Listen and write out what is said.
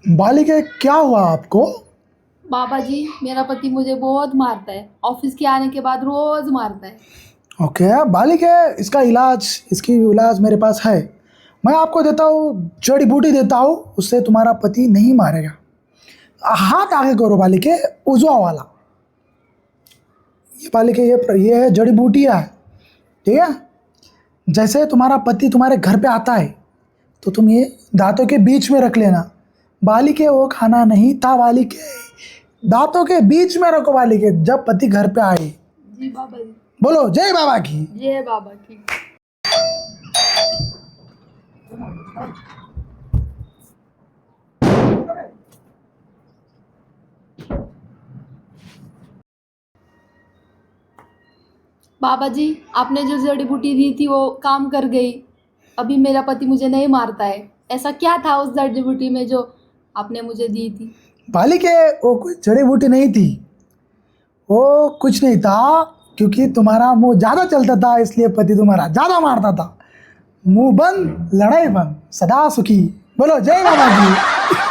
बालिके क्या हुआ आपको? बाबा जी, मेरा पति मुझे बहुत मारता है। ऑफिस के आने के बाद रोज मारता है। ओके बालिके, इसकी इलाज मेरे पास है। मैं आपको देता हूँ, जड़ी बूटी देता हूँ, उससे तुम्हारा पति नहीं मारेगा। हाथ आगे करो बालिके, उजवा वाला। ये बालिके, ये है जड़ी बूटियाँ है, ठीक है। जैसे तुम्हारा पति तुम्हारे घर पे आता है तो तुम ये दांतों के बीच में रख लेना। बालिके वो खाना नहीं था बालिके, दांतों के बीच में रखो बालिके, जब पति घर पे आए। जी बाबा जी। बोलो जय बाबा की। जय बाबा की। बाबा जी, आपने जो जड़ी बूटी दी थी वो काम कर गई। अभी मेरा पति मुझे नहीं मारता है। ऐसा क्या था उस जड़ी बूटी में जो आपने मुझे दी थी? बालिके वो कोई जड़ी बूटी नहीं थी, वो कुछ नहीं था, क्योंकि तुम्हारा मुंह ज़्यादा चलता था इसलिए पति तुम्हारा ज़्यादा मारता था। मुंह बंद लड़ाई बंद, सदा सुखी। बोलो जय बाबा की।